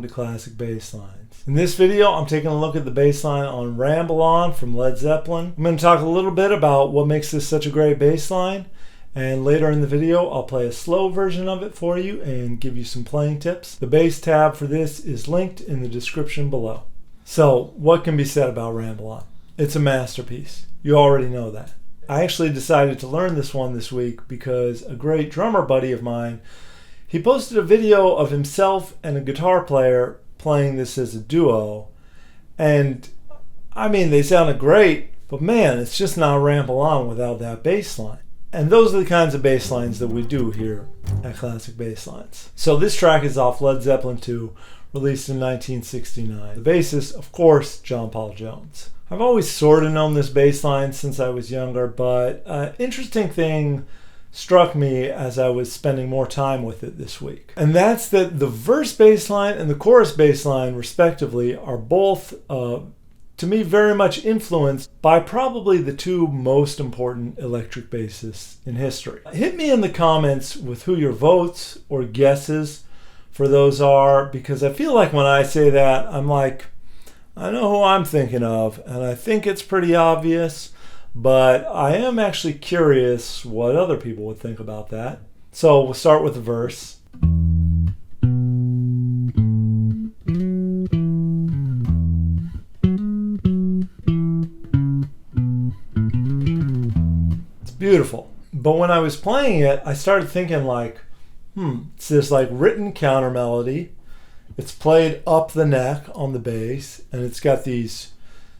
to classic bass lines. In this video, I'm taking a look at the bass line on Ramble On from Led Zeppelin. I'm going to talk a little bit about what makes this such a great bass line, and later in the video, I'll play a slow version of it for you and give you some playing tips. The bass tab for this is linked in the description below. So, what can be said about Ramble On? It's a masterpiece. You already know that. I actually decided to learn this one this week because a great drummer buddy of mine, he posted a video of himself and a guitar player playing this as a duo. And I mean, they sounded great, but man, it's just not Ramble On without that bass line. And those are the kinds of bass lines that we do here at Classic Basslines. So this track is off Led Zeppelin II, released in 1969. The bassist, of course, John Paul Jones. I've always sort of known this bass line since I was younger, but an interesting thing struck me as I was spending more time with it this week. And that's that the verse bass line and the chorus bass line, respectively, are both, to me, very much influenced by probably the two most important electric bassists in history. Hit me in the comments with who your votes or guesses for those are, because I feel like when I say that, I'm like, I know who I'm thinking of, and I think it's pretty obvious, but I am actually curious what other people would think about that. So we'll start with the verse. It's beautiful. But when I was playing it, I started thinking like, it's this like written counter melody. It's played up the neck on the bass, and it's got these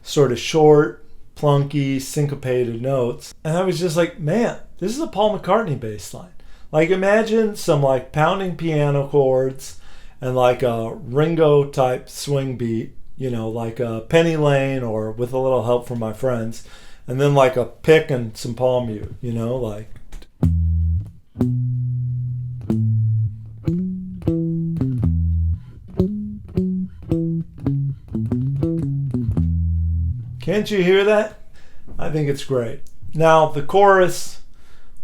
sort of short, plunky, syncopated notes. And I was just like, man, this is a Paul McCartney bass line. Like, imagine some like pounding piano chords and like a Ringo type swing beat, you know, like a Penny Lane or With a Little Help from My Friends, and then like a pick and some palm mute, you know, like. Can't you hear that? I think it's great. Now, the chorus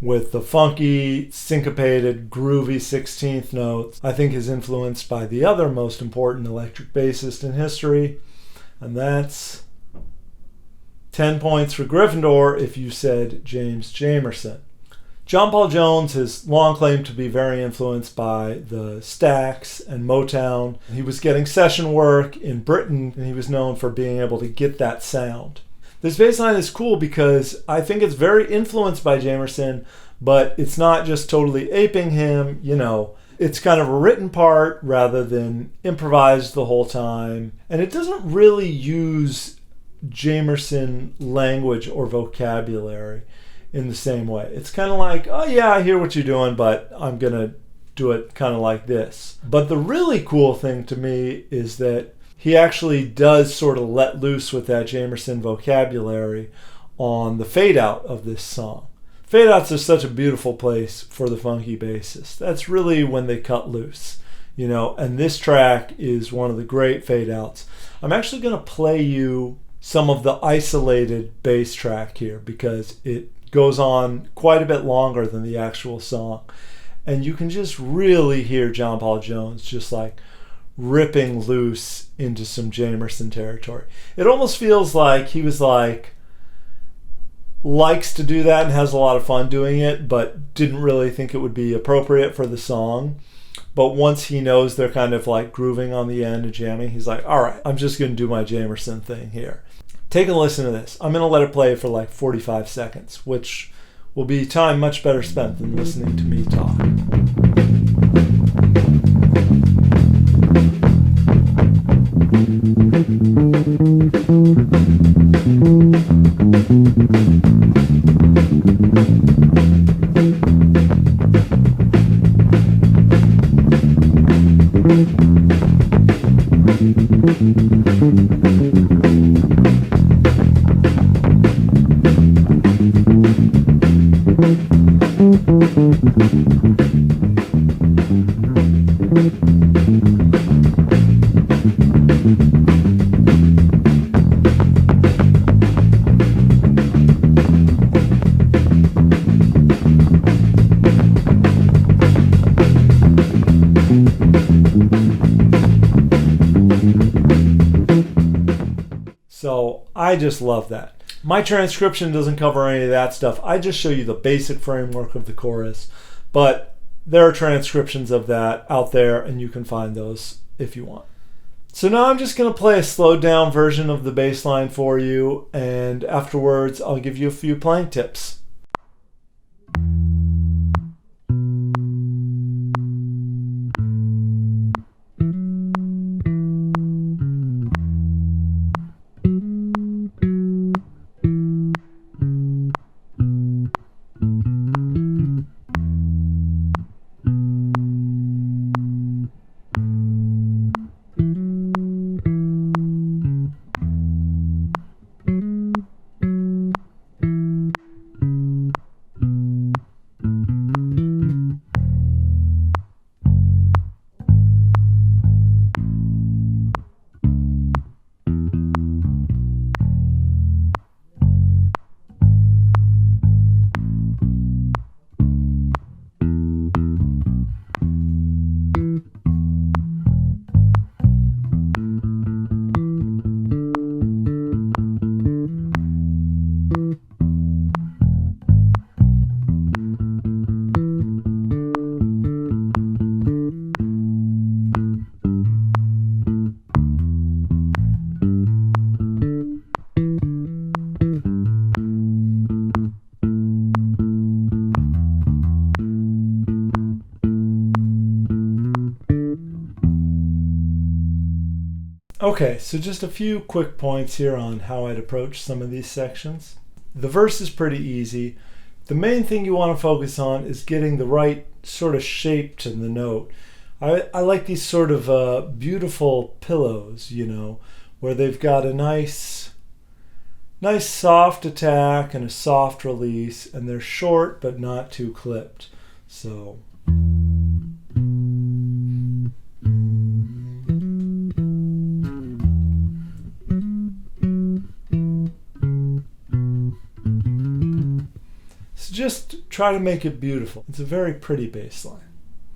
with the funky, syncopated, groovy 16th notes, I think is influenced by the other most important electric bassist in history, and that's 10 points for Gryffindor if you said James Jamerson. John Paul Jones has long claimed to be very influenced by the Stax and Motown. He was getting session work in Britain, and he was known for being able to get that sound. This bass line is cool because I think it's very influenced by Jamerson, but it's not just totally aping him, you know. It's kind of a written part rather than improvised the whole time. And it doesn't really use Jamerson language or vocabulary in the same way. It's kind of like, oh yeah, I hear what you're doing, but I'm gonna do it kind of like this. But the really cool thing to me is that he actually does sort of let loose with that Jamerson vocabulary on the fade out of this song. Fade outs are such a beautiful place for the funky bassist. That's really when they cut loose, you know, and this track is one of the great fade outs. I'm actually gonna play you some of the isolated bass track here because it goes on quite a bit longer than the actual song. And you can just really hear John Paul Jones just like ripping loose into some Jamerson territory. It almost feels like he was like, likes to do that and has a lot of fun doing it, but didn't really think it would be appropriate for the song. But once he knows they're kind of like grooving on the end and jamming, he's like, all right, I'm just going to do my Jamerson thing here. Take a listen to this. I'm going to let it play for like 45 seconds, which will be time much better spent than listening to me talk. I just love that. My transcription doesn't cover any of that stuff. I just show you the basic framework of the chorus, but there are transcriptions of that out there, and you can find those if you want. So now I'm just going to play a slowed down version of the bass line for you, and afterwards I'll give you a few playing tips. Okay, so just a few quick points here on how I'd approach some of these sections. The verse is pretty easy. The main thing you want to focus on is getting the right sort of shape to the note. I like these sort of beautiful pillows, you know, where they've got a nice soft attack and a soft release, and they're short but not too clipped. So just try to make it beautiful. It's a very pretty bass line.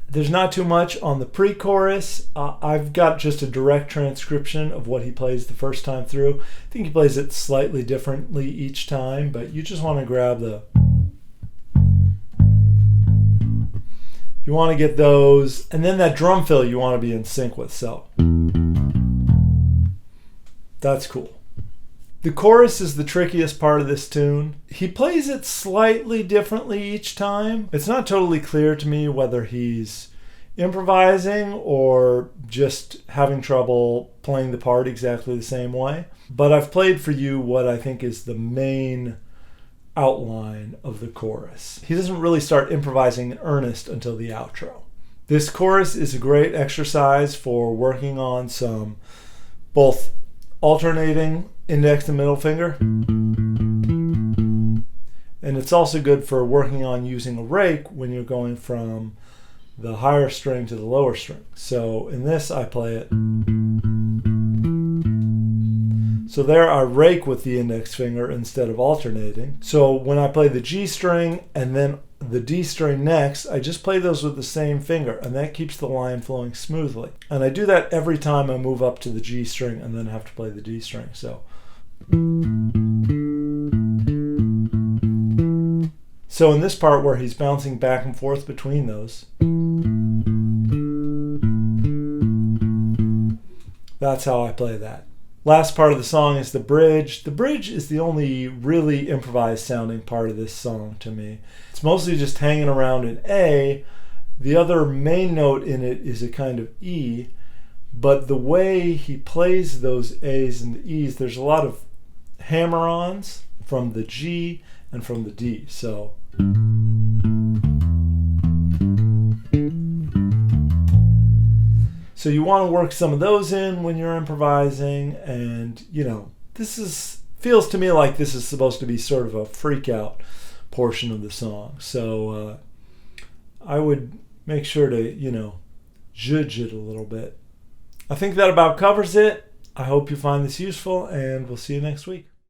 There's not too much on the pre-chorus. I've got just a direct transcription of what he plays the first time through. I think he plays it slightly differently each time, but you just want to grab the... You want to get those, and then that drum fill you want to be in sync with, so that's cool. The chorus is the trickiest part of this tune. He plays it slightly differently each time. It's not totally clear to me whether he's improvising or just having trouble playing the part exactly the same way. But I've played for you what I think is the main outline of the chorus. He doesn't really start improvising in earnest until the outro. This chorus is a great exercise for working on some both alternating index and middle finger, and it's also good for working on using a rake when you're going from the higher string to the lower string. So in this I play it, so there I rake with the index finger instead of alternating. So when I play the G string and then the D string next, I just play those with the same finger, and that keeps the line flowing smoothly. And I do that every time I move up to the G string and then have to play the D string. So in this part where he's bouncing back and forth between those, that's how I play that. Last part of the song is the bridge. The bridge is the only really improvised sounding part of this song to me. It's mostly just hanging around in A. The other main note in it is a kind of E, but the way he plays those A's and the E's, there's a lot of hammer-ons from the G and from the D. So you want to work some of those in when you're improvising, and you know, feels to me like this is supposed to be sort of a freak out portion of the song. So I would make sure to, judge it a little bit. I think that about covers it. I hope you find this useful, and we'll see you next week.